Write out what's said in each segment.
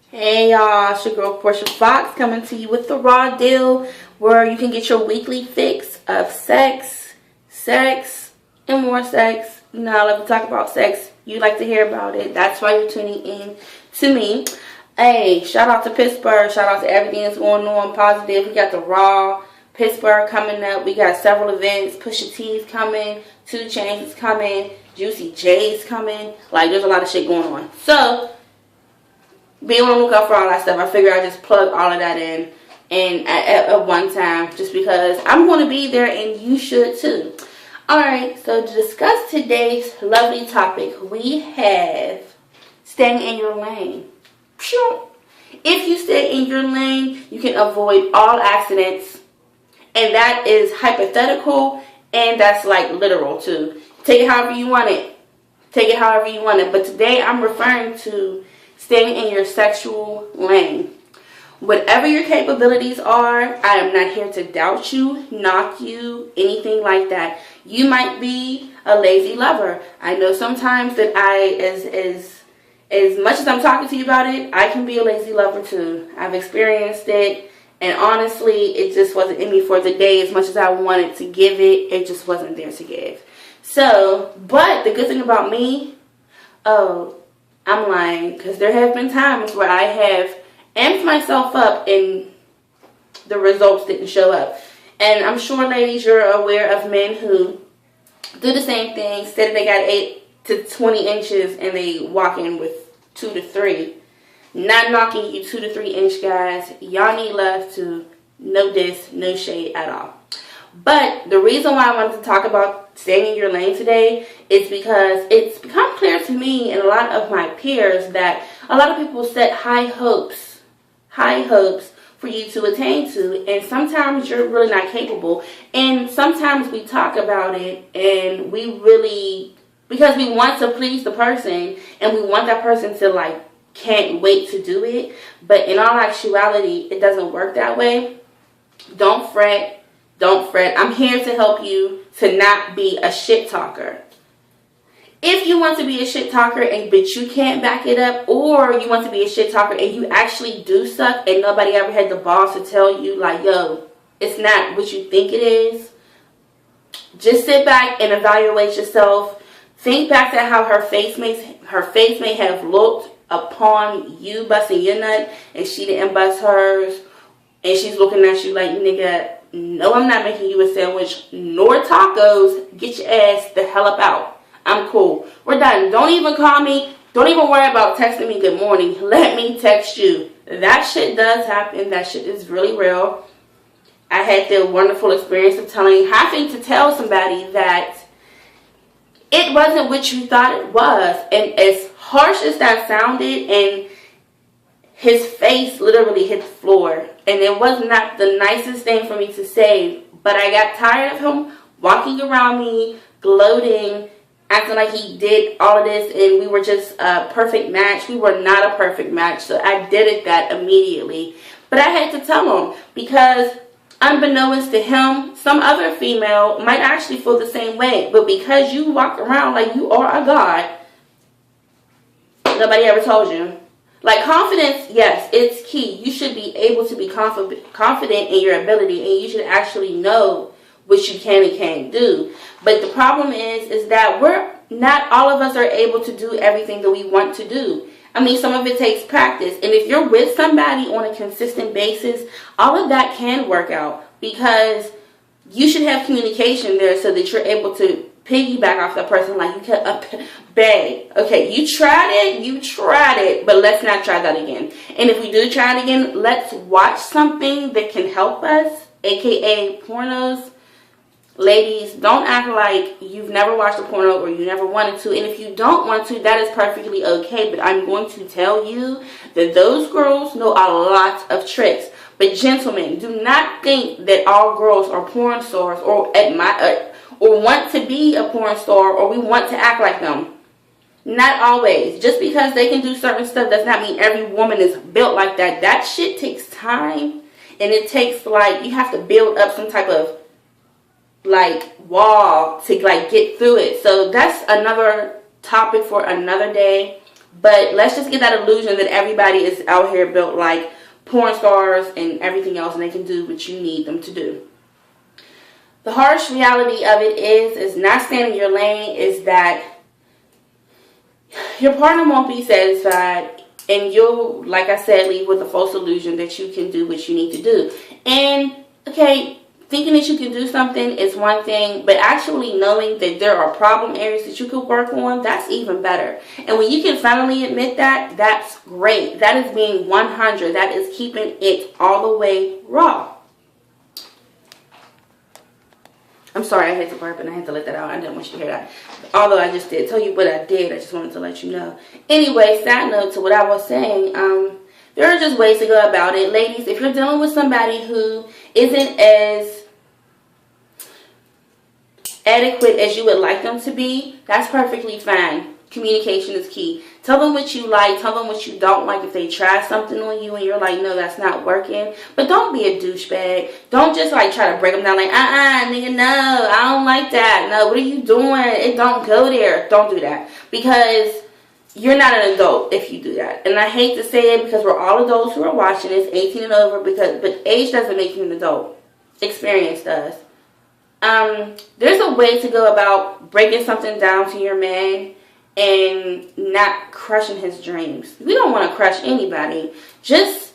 Hey y'all, it's your girl Portia Fox coming to you with the raw deal where you can get your weekly fix of sex, and more sex. You know, I love to talk about sex. You like to hear about it. That's why you're tuning in to me. Hey, shout out to Pittsburgh. Shout out to everything that's going on positive. We got the Raw Pittsburgh coming up. We got several events. Pusha T's coming. 2 Chainz is coming. Juicy J's coming. Like, there's a lot of shit going on. So, be on the lookout for all that stuff. I figure I just plug all of that in and at one time just because I'm going to be there and you should too. Alright, so to discuss today's lovely topic, we have staying in your lane. If you stay in your lane, you can avoid all accidents. And that is hypothetical and that's like literal too. Take it however you want it. Take it however you want it. But today I'm referring to staying in your sexual lane. Whatever your capabilities are, I am not here to doubt you, knock you, anything like that. You might be a lazy lover. I know sometimes that as much as I'm talking to you about it, I can be a lazy lover too. I've experienced it, and honestly, it just wasn't in me for the day as much as I wanted to give it. It just wasn't there to give. So, but the good thing about me, I'm lying, because there have been times where I have amped myself up and the results didn't show up. And I'm sure, ladies, you're aware of men who do the same thing, say that they got 8 to 20 inches and they walk in with 2 to 3. Not knocking you 2 to 3 inch guys. Y'all need love too. No diss, no shade at all. But the reason why I wanted to talk about staying in your lane today is because it's become clear to me and a lot of my peers that a lot of people set high hopes for you to attain to, and sometimes you're really not capable. And sometimes we talk about it and we really, because we want to please the person and we want that person to like can't wait to do it, but in all actuality it doesn't work that way. Don't fret. Don't fret. I'm here to help you to not be a shit talker. If you want to be a shit talker but you can't back it up, or you want to be a shit talker and you actually do suck and nobody ever had the balls to tell you like, yo, it's not what you think it is, just sit back and evaluate yourself. Think back to how her face may have looked upon you busting your nut and she didn't bust hers, and she's looking at you like, nigga, no, I'm not making you a sandwich nor tacos. Get your ass the hell up out. I'm cool. We're done. Don't even call me. Don't even worry about texting me good morning. Let me text you. That shit does happen. That shit is really real. I had the wonderful experience of having to tell somebody that it wasn't what you thought it was. And as harsh as that sounded, and his face literally hit the floor. And it was not the nicest thing for me to say. But I got tired of him walking around me, gloating, acting like he did all of this. And we were just a perfect match. We were not a perfect match. So I did that immediately. But I had to tell him, because unbeknownst to him, some other female might actually feel the same way. But because you walk around like you are a god, nobody ever told you. Like, confidence, yes, it's key. You should be able to be confident in your ability, and you should actually know what you can and can't do. But the problem is that not all of us are able to do everything that we want to do. I mean, some of it takes practice. And if you're with somebody on a consistent basis, all of that can work out, because you should have communication there so that you're able to piggyback off that person. Like, you can, babe, okay, you tried it, but let's not try that again. And if we do try it again, let's watch something that can help us, aka pornos. Ladies, don't act like you've never watched a porno or you never wanted to. And if you don't want to, that is perfectly okay. But I'm going to tell you that those girls know a lot of tricks. But gentlemen, do not think that all girls are porn stars or want to be a porn star, or we want to act like them. Not always. Just because they can do certain stuff does not mean every woman is built like that. That shit takes time, and it takes, like, you have to build up some type of like wall to like get through it. So that's another topic for another day. But let's just get that illusion that everybody is out here built like porn stars and everything else, and they can do what you need them to do. The harsh reality of it is not staying in your lane, is that your partner won't be satisfied, and you'll, like I said, leave with a false illusion that you can do what you need to do. And, okay, thinking that you can do something is one thing, but actually knowing that there are problem areas that you could work on, that's even better. And when you can finally admit that, that's great. That is being 100. That is keeping it all the way raw. I'm sorry, I had to burp and I had to let that out. I didn't want you to hear that. Although I just did tell you what I did, I just wanted to let you know. Anyway, side note to what I was saying, there are just ways to go about it. Ladies, if you're dealing with somebody who isn't as adequate as you would like them to be, that's perfectly fine. Communication is key. Tell them what you like. Tell them what you don't like. If they try something on you and you're like, no, that's not working. But don't be a douchebag. Don't just like try to break them down like, nigga, no, I don't like that. No, what are you doing? It don't go there. Don't do that. Because you're not an adult if you do that. And I hate to say it because we're all adults who are watching this, 18 and over, but age doesn't make you an adult. Experience does. There's a way to go about breaking something down to your man and not crushing his dreams. We don't want to crush anybody. Just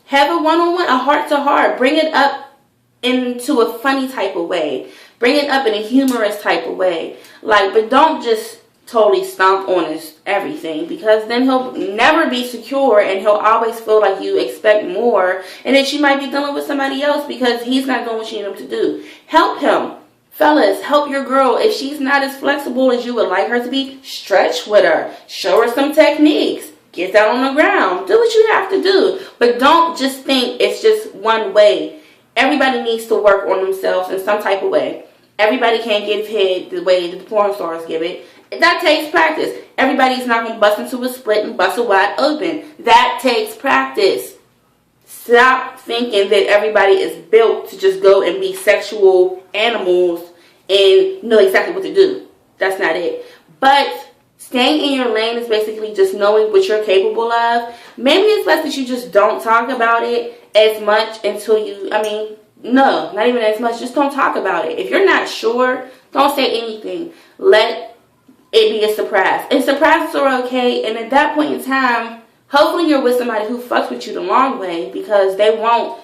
have a one-on-one, a heart-to-heart. Bring it up into a funny type of way. Bring it up in a humorous type of way. But don't just totally stomp on his everything, because then he'll never be secure and he'll always feel like you expect more and that you might be dealing with somebody else because he's not doing what you need him to do. Help him. Fellas, help your girl. If she's not as flexible as you would like her to be, stretch with her. Show her some techniques. Get down on the ground. Do what you have to do. But don't just think it's just one way. Everybody needs to work on themselves in some type of way. Everybody can't give head the way that the porn stars give it. That takes practice. Everybody's not going to bust into a split and bust it wide open. That takes practice. Stop thinking that everybody is built to just go and be sexual animals and know exactly what to do. That's not it. But staying in your lane is basically just knowing what you're capable of. Maybe it's best that you just don't talk about it as much until you, no, not even as much. Just don't talk about it. If you're not sure, don't say anything. Let it be a surprise. And surprises are okay. And at that point in time, hopefully you're with somebody who fucks with you the long way, because they won't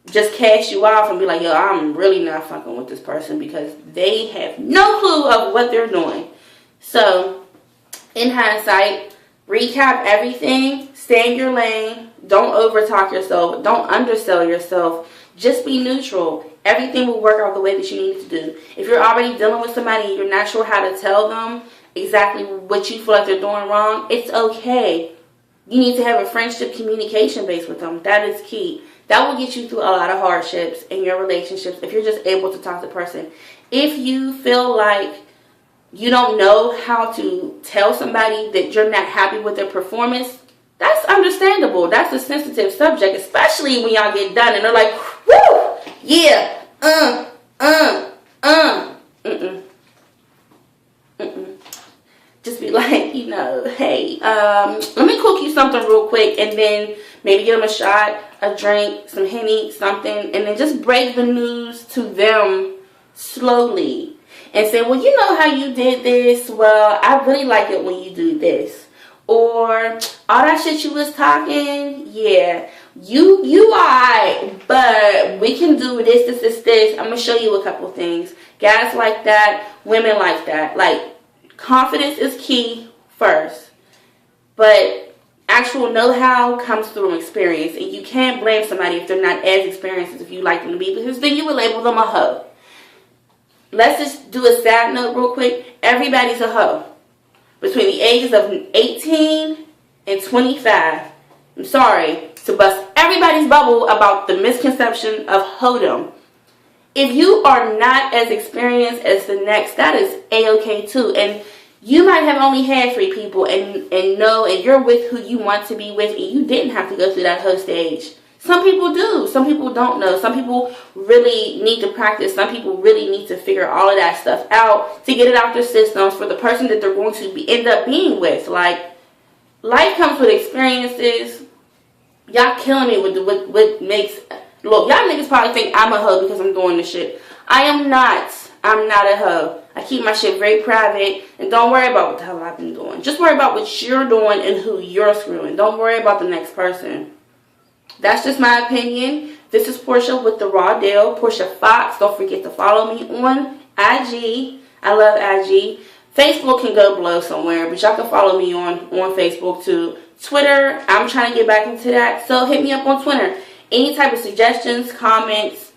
just cast you off and be like, yo, I'm really not fucking with this person, because they have no clue of what they're doing. So, in hindsight, recap everything, stay in your lane, don't overtalk yourself, don't undersell yourself, just be neutral. Everything will work out the way that you need it to do. If you're already dealing with somebody and you're not sure how to tell them exactly what you feel like they're doing wrong, it's okay. You need to have a friendship communication base with them. That is key. That will get you through a lot of hardships in your relationships if you're just able to talk to the person. If you feel like you don't know how to tell somebody that you're not happy with their performance, that's understandable. That's a sensitive subject, especially when y'all get done and they're like, woo, yeah, Just be like, hey, let me cook you something real quick, and then maybe give them a shot, a drink, some Henny, something, and then just break the news to them slowly and say, well, you know how you did this? Well, I really like it when you do this. Or, all that shit you was talking, yeah, you alright, but we can do this. I'm going to show you a couple things. Guys like that, women like that. Confidence is key first, but actual know-how comes through experience, and you can't blame somebody if they're not as experienced as if you like them to be, because then you would label them a hoe. Let's just do a side note real quick. Everybody's a hoe between the ages of 18 and 25. I'm sorry to bust everybody's bubble about the misconception of hoedom. If you are not as experienced as the next, that is A-okay too. And you might have only had 3 people and you're with who you want to be with, and you didn't have to go through that hoe stage. Some people do. Some people don't know. Some people really need to practice. Some people really need to figure all of that stuff out to get it out their systems for the person that they're going to end up being with. life comes with experiences. Y'all killing me with what makes... Look, y'all niggas probably think I'm a hoe because I'm doing this shit. I am not. I'm not a hoe. I keep my shit very private. And don't worry about what the hell I've been doing. Just worry about what you're doing and who you're screwing. Don't worry about the next person. That's just my opinion. This is Portia with The Raw Deal. Portia Fox. Don't forget to follow me on IG. I love IG. Facebook can go below somewhere, but y'all can follow me on Facebook too. Twitter, I'm trying to get back into that, so hit me up on Twitter. Any type of suggestions, comments,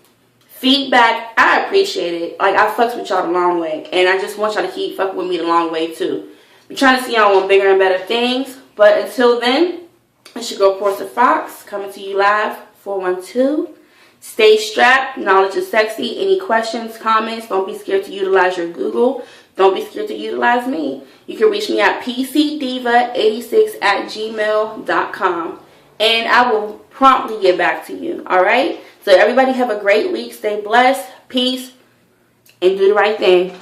feedback, I appreciate it. Like, I fucks with y'all the long way, and I just want y'all to keep fucking with me the long way too. I'm trying to see y'all on bigger and better things, but until then, it's your girl Portia Fox coming to you live, 412. Stay strapped. Knowledge is sexy. Any questions, comments, don't be scared to utilize your Google. Don't be scared to utilize me. You can reach me at pcdiva86@gmail.com. And I will promptly get back to you. Alright? So everybody have a great week. Stay blessed. Peace. And do the right thing.